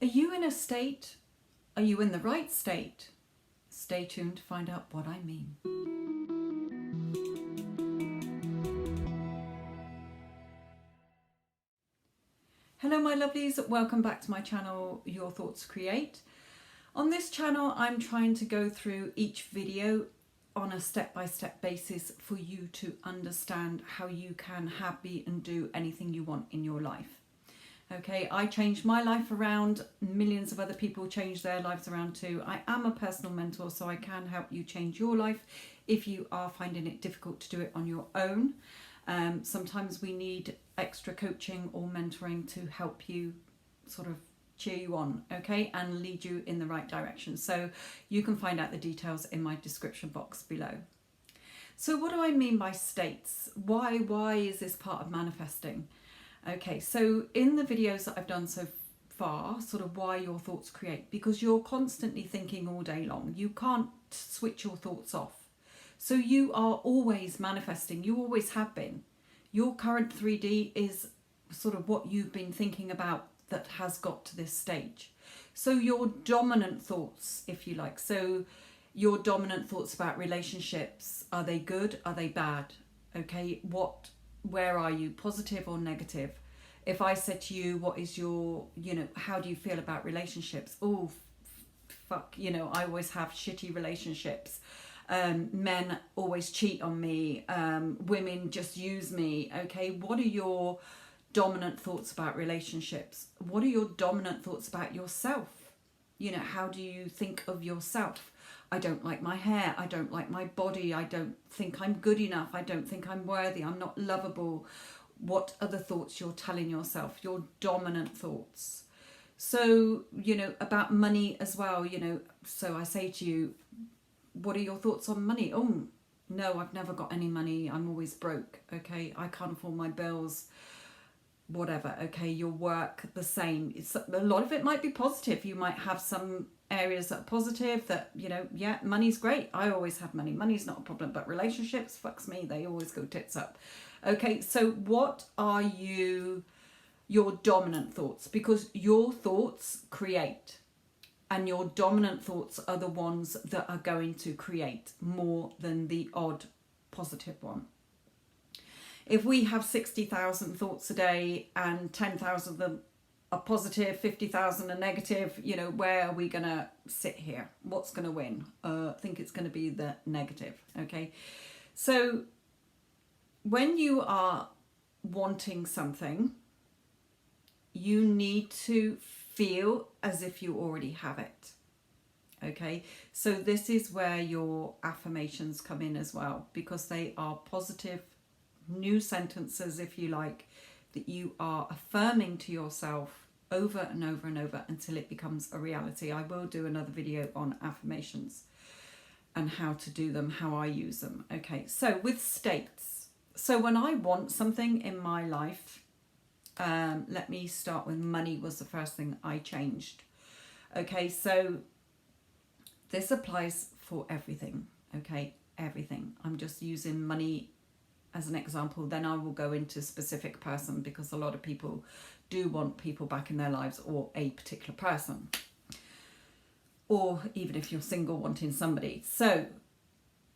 Are you in a state? Are you in the right state? Stay tuned to find out what I mean. Hello my lovelies, welcome back to my channel, Your Thoughts Create. On this channel I'm trying to go through each video on a step-by-step basis for you to understand how you can have, be and do anything you want in your life. Okay, I changed my life around, millions of other people change their lives around too. I am a personal mentor, so I can help you change your life if you are finding it difficult to do it on your own. Sometimes we need extra coaching or mentoring to help you sort of cheer you on, okay, and lead you in the right direction. So you can find out the details in my description box below. So what do I mean by states? Why is this part of manifesting? Okay, so in the videos that I've done so far, sort of why your thoughts create, because you're constantly thinking all day long. You can't switch your thoughts off. So you are always manifesting. You always have been. Your current 3D is sort of what you've been thinking about that has got to this stage. So your dominant thoughts, if you like, so your dominant thoughts about relationships, are they good? Are they bad? Okay, where are you, positive or negative? If I said to you, what is your, how do you feel about relationships? Oh, fuck, I always have shitty relationships. Men always cheat on me. Women just use me. Okay, what are your dominant thoughts about relationships? What are your dominant thoughts about yourself? How do you think of yourself? I don't like my hair, I don't like my body, I don't think I'm good enough, I don't think I'm worthy, I'm not lovable. What other thoughts you're telling yourself, your dominant thoughts. So, about money as well, so I say to you, what are your thoughts on money? Oh, no, I've never got any money, I'm always broke, okay, I can't afford my bills, whatever, okay, your work, the same. A lot of it might be positive. You might have some areas that are positive that, yeah, money's great. I always have money. Money's not a problem, but relationships, fucks me, they always go tits up. Okay, so what are your dominant thoughts? Because your thoughts create, and your dominant thoughts are the ones that are going to create more than the odd positive one. If we have 60,000 thoughts a day and 10,000 of them are positive, 50,000 are negative, where are we going to sit here? What's going to win? I think it's going to be the negative, okay? So when you are wanting something, you need to feel as if you already have it, okay? So this is where your affirmations come in as well, because they are positive new sentences, if you like, that you are affirming to yourself over and over and over until it becomes a reality. I will do another video on affirmations and how to do them, how I use them. Okay, so with states, so when I want something in my life, let me start with money was the first thing I changed. Okay, so this applies for everything, okay, everything. I'm just using money as an example, then I will go into specific person, because a lot of people do want people back in their lives, or a particular person, or even if you're single, wanting somebody. So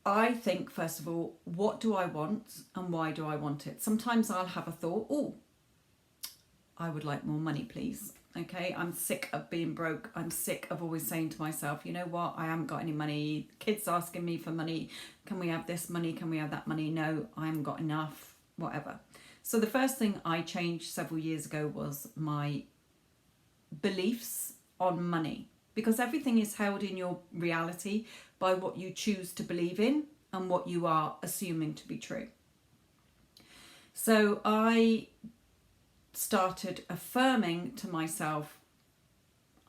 I think, first of all, what do I want and why do I want it? Sometimes I'll have a thought, oh, I would like more money, please. Okay, I'm sick of being broke. I'm sick of always saying to myself, you know what, I haven't got any money. Kids asking me for money. Can we have this money? Can we have that money? No, I haven't got enough, whatever. So the first thing I changed several years ago was my beliefs on money, because everything is held in your reality by what you choose to believe in and what you are assuming to be true. So I started affirming to myself,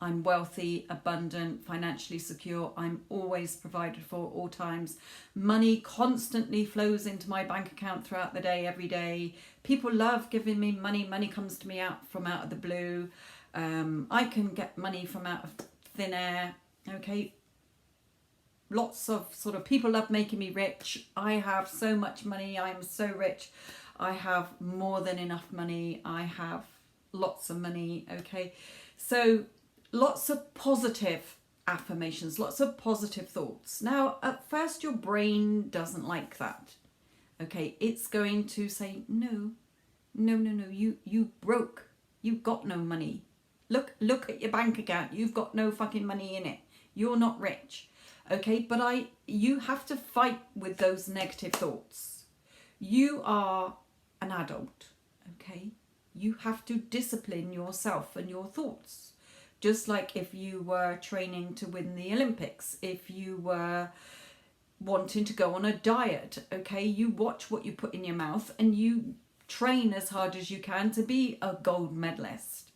I'm wealthy, abundant, financially secure, I'm always provided for at all times, money constantly flows into my bank account throughout the day, every day, people love giving me money, money comes to me out of the blue, I can get money from out of thin air, okay, lots of sort of people love making me rich, I have so much money, I am so rich, I have more than enough money, I have lots of money, okay? So lots of positive affirmations, lots of positive thoughts. Now, at first, your brain doesn't like that. Okay, it's going to say, no, no, no, no, you broke. You've got no money. Look at your bank account. You've got no fucking money in it. You're not rich. Okay, but you have to fight with those negative thoughts. You are an adult, okay? You have to discipline yourself and your thoughts. Just like if you were training to win the Olympics, if you were wanting to go on a diet, okay? You watch what you put in your mouth and you train as hard as you can to be a gold medalist.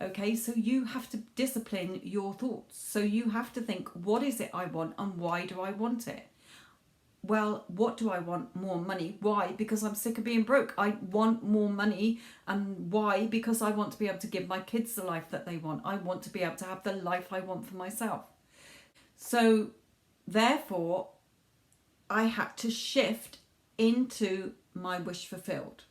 Okay, so you have to discipline your thoughts. So you have to think, what is it I want and why do I want it? Well, what do I want? More money. Why? Because I'm sick of being broke. I want more money. And why? Because I want to be able to give my kids the life that they want. I want to be able to have the life I want for myself. So therefore, I had to shift into my wish fulfilled.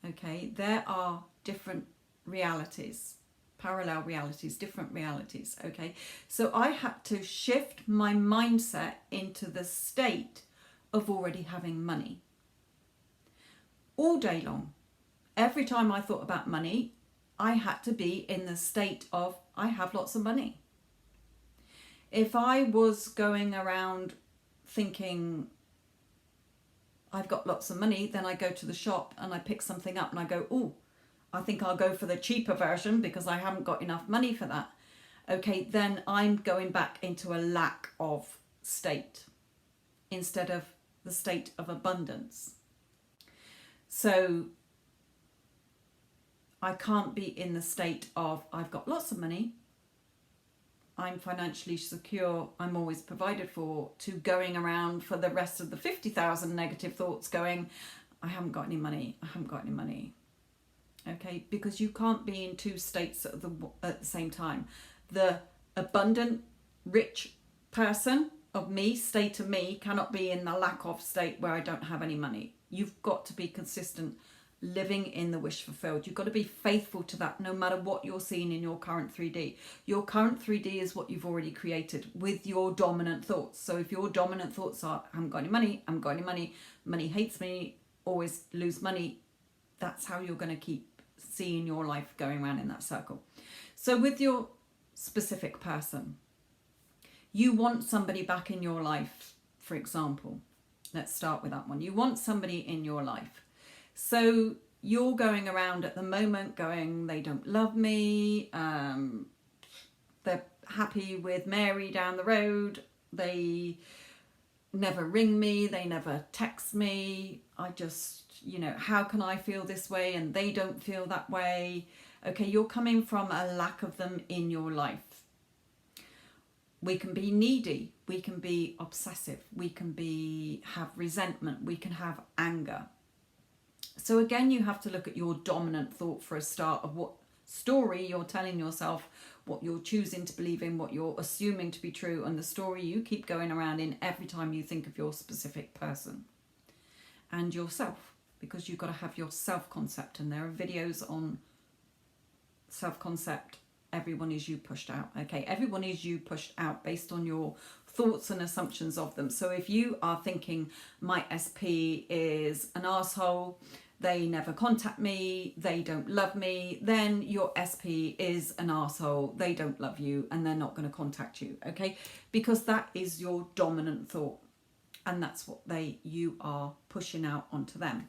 Okay, there are different realities, parallel realities, different realities. Okay, so I had to shift my mindset into the state of already having money. All day long, every time I thought about money, I had to be in the state of I have lots of money. If I was going around thinking I've got lots of money, then I go to the shop and I pick something up and I go, oh, I think I'll go for the cheaper version because I haven't got enough money for that. Okay, then I'm going back into a lack of state instead of the state of abundance. So I can't be in the state of I've got lots of money, I'm financially secure, I'm always provided for, to going around for the rest of the 50,000 negative thoughts going, I haven't got any money, I haven't got any money. Okay, because you can't be in two states at the same time. The abundant, rich person of me, state of me, cannot be in the lack of state where I don't have any money. You've got to be consistent, living in the wish fulfilled. You've got to be faithful to that no matter what you're seeing in your current 3D. Your current 3D is what you've already created with your dominant thoughts. So if your dominant thoughts are, I haven't got any money, I haven't got any money, money hates me, always lose money, that's how you're going to keep seeing your life going around in that circle. So with your specific person, you want somebody back in your life, for example. Let's start with that one. You want somebody in your life. So you're going around at the moment going, they don't love me, they're happy with Mary down the road, they never ring me, they never text me, I just, how can I feel this way and they don't feel that way? Okay, you're coming from a lack of them in your life. We can be needy, we can be obsessive, we can have resentment, we can have anger. So again, you have to look at your dominant thought for a start of what story you're telling yourself, what you're choosing to believe in, what you're assuming to be true, and the story you keep going around in every time you think of your specific person and yourself, because you've got to have your self-concept, and there are videos on self-concept. Everyone is you pushed out. Okay, everyone is you pushed out based on your thoughts and assumptions of them. So if you are thinking my SP is an asshole, they never contact me, they don't love me, then your SP is an asshole, they don't love you, and they're not going to contact you. Okay, because that is your dominant thought, and that's what you are pushing out onto them.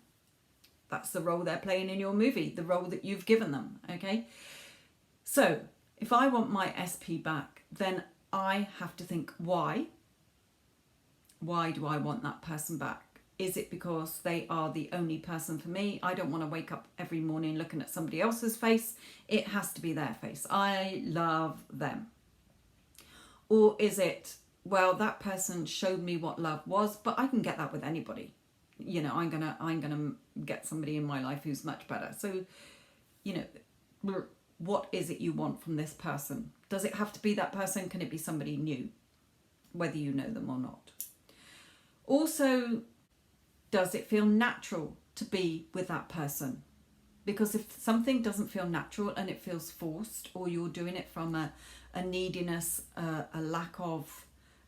That's the role they're playing in your movie, the role that you've given them. Okay, so if I want my SP back, then I have to think, why? Why do I want that person back? Is it because they are the only person for me? I don't want to wake up every morning looking at somebody else's face. It has to be their face. I love them. Or is it, well, that person showed me what love was, but I can get that with anybody. I'm gonna get somebody in my life who's much better. So, what is it you want from this person? Does it have to be that person? Can it be somebody new, whether you know them or not? Also, does it feel natural to be with that person? Because if something doesn't feel natural and it feels forced, or you're doing it from a neediness, a lack of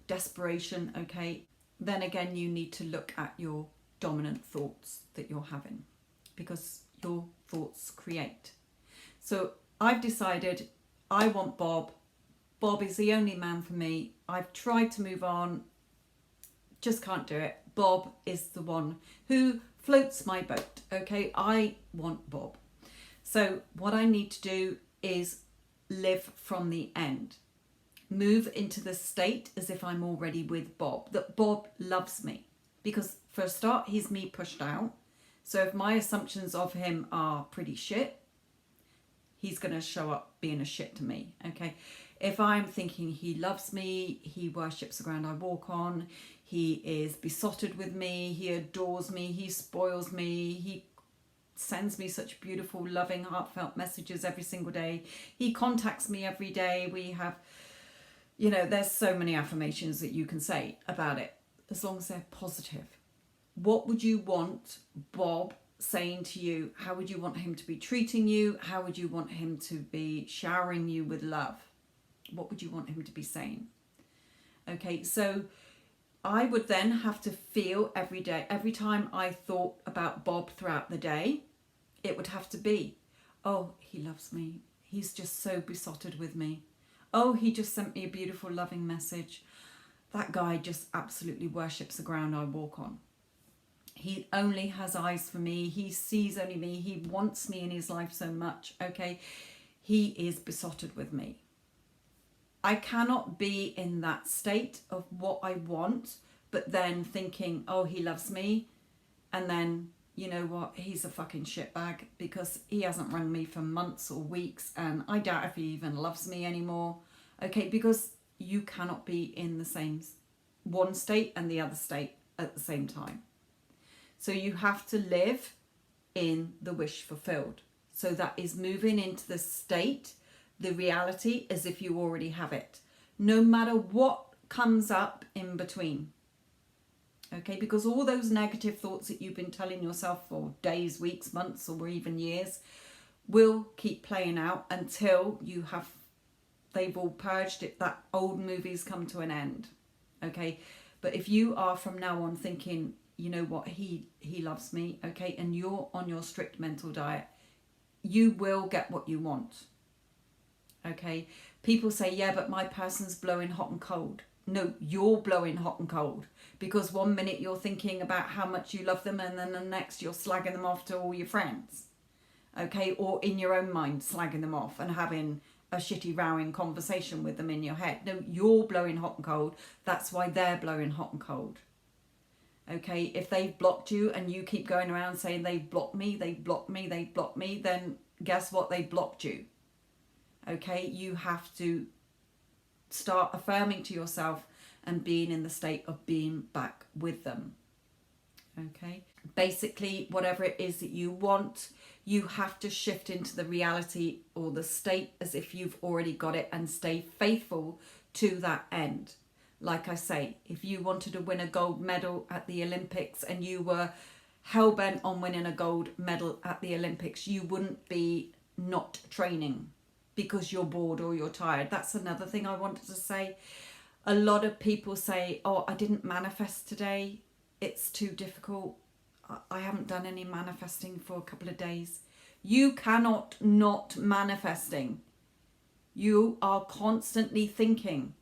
desperation, okay, then again you need to look at your dominant thoughts that you're having, because your thoughts create. So I've decided I want Bob. Bob is the only man for me. I've tried to move on, just can't do it. Bob is the one who floats my boat, okay? I want Bob. So what I need to do is live from the end. Move into the state as if I'm already with Bob, that Bob loves me. Because for a start, he's me pushed out. So if my assumptions of him are pretty shit, he's going to show up being a shit to me, okay? If I'm thinking he loves me, he worships the ground I walk on, he is besotted with me, he adores me, he spoils me, he sends me such beautiful, loving, heartfelt messages every single day, he contacts me every day, we have, you know, there's so many affirmations that you can say about it, as long as they're positive. What would you want Bob saying to you? How would you want him to be treating you? How would you want him to be showering you with love? What would you want him to be saying? Okay, so I would then have to feel every day, every time I thought about Bob throughout the day, it would have to be, oh, he loves me. He's just so besotted with me. Oh, he just sent me a beautiful, loving message. That guy just absolutely worships the ground I walk on. He only has eyes for me. He sees only me. He wants me in his life so much. Okay, he is besotted with me. I cannot be in that state of what I want, but then thinking, oh, he loves me. And then, you know what, he's a fucking shitbag because he hasn't rung me for months or weeks. And I doubt if he even loves me anymore. Okay, because you cannot be in the same one state and the other state at the same time. So you have to live in the wish fulfilled. So that is moving into the state, the reality, as if you already have it. No matter what comes up in between. Okay, because all those negative thoughts that you've been telling yourself for days, weeks, months, or even years will keep playing out until they've all purged it, that old movie's come to an end. Okay, but if you are from now on thinking, you know what, he loves me, okay, and you're on your strict mental diet, you will get what you want. Okay, people say, yeah, but my person's blowing hot and cold. No, you're blowing hot and cold, because one minute you're thinking about how much you love them, and then the next you're slagging them off to all your friends. Okay, or in your own mind slagging them off and having a shitty rowing conversation with them in your head. No, you're blowing hot and cold. That's why they're blowing hot and cold. Okay, if they've blocked you and you keep going around saying they've blocked me, they blocked me, they blocked me, then guess what? They blocked you. Okay, you have to start affirming to yourself and being in the state of being back with them. Okay, basically whatever it is that you want, you have to shift into the reality or the state as if you've already got it, and stay faithful to that end. Like I say, if you wanted to win a gold medal at the Olympics and you were hell-bent on winning a gold medal at the Olympics, you wouldn't be not training because you're bored or you're tired. That's another thing I wanted to say. A lot of people say, oh, I didn't manifest today. It's too difficult. I haven't done any manifesting for a couple of days. You cannot not manifesting. You are constantly thinking.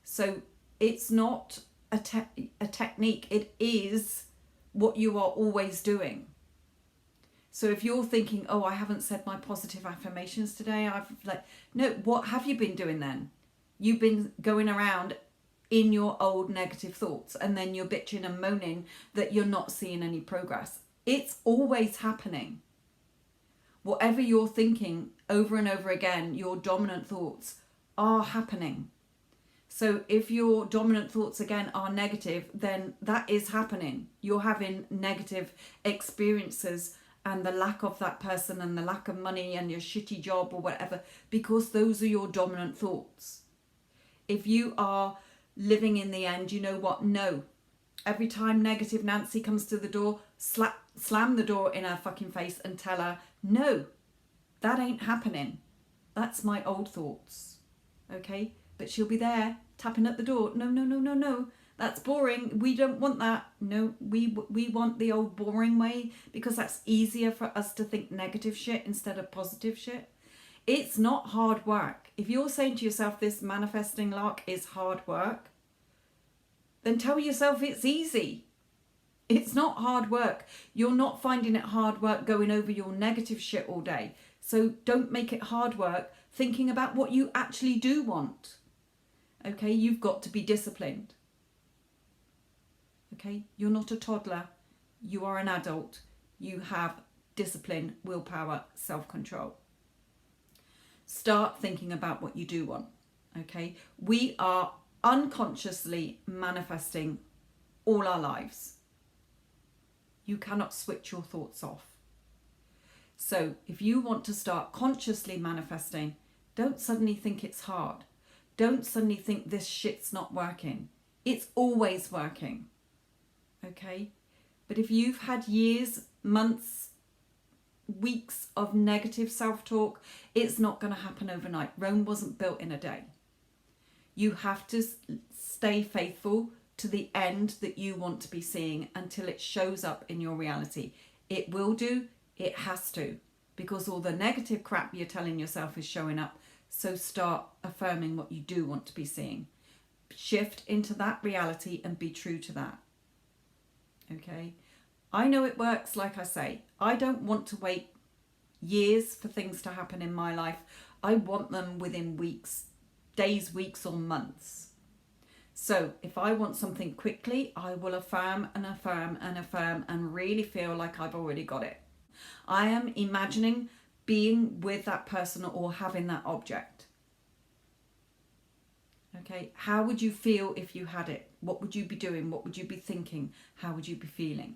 So it's not a technique. It is what you are always doing. So if you're thinking, oh, I haven't said my positive affirmations today, no, what have you been doing then? You've been going around in your old negative thoughts, and then you're bitching and moaning that you're not seeing any progress. It's always happening. Whatever you're thinking over and over again, your dominant thoughts are happening. So if your dominant thoughts again are negative, then that is happening. You're having negative experiences and the lack of that person and the lack of money and your shitty job or whatever, because those are your dominant thoughts. If you are living in the end, you know what? No. Every time negative Nancy comes to the door, slap slam the door in her fucking face and tell her, no, that ain't happening. That's my old thoughts. Okay? But she'll be there tapping at the door. No, no, no, no, no. That's boring. We don't want that. No, we want the old boring way, because that's easier for us to think negative shit instead of positive shit. It's not hard work. If you're saying to yourself this manifesting lark is hard work, then tell yourself it's easy. It's not hard work. You're not finding it hard work going over your negative shit all day. So don't make it hard work thinking about what you actually do want. Okay, you've got to be disciplined. Okay, you're not a toddler. You are an adult. You have discipline, willpower, self-control. Start thinking about what you do want. Okay, we are unconsciously manifesting all our lives. You cannot switch your thoughts off. So if you want to start consciously manifesting, don't suddenly think it's hard. Don't suddenly think this shit's not working. It's always working. Okay? But if you've had years, months, weeks of negative self-talk, it's not going to happen overnight. Rome wasn't built in a day. You have to stay faithful to the end that you want to be seeing until it shows up in your reality. It will do. It has to, because all the negative crap you're telling yourself is showing up. So start affirming what you do want to be seeing. Shift into that reality and be true to that. Okay? I know it works, like I say. I don't want to wait years for things to happen in my life. I want them within weeks, days, weeks, or months. So if I want something quickly, I will affirm and affirm and affirm and really feel like I've already got it. I am imagining being with that person or having that object. Okay, how would you feel if you had it? What would you be doing? What would you be thinking? How would you be feeling?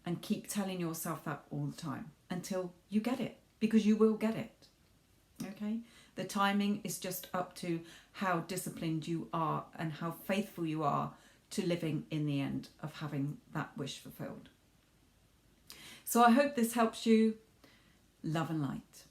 And keep telling yourself that all the time until you get it, because you will get it. Okay, the timing is just up to how disciplined you are and how faithful you are to living in the end of having that wish fulfilled. So I hope this helps you. Love and light.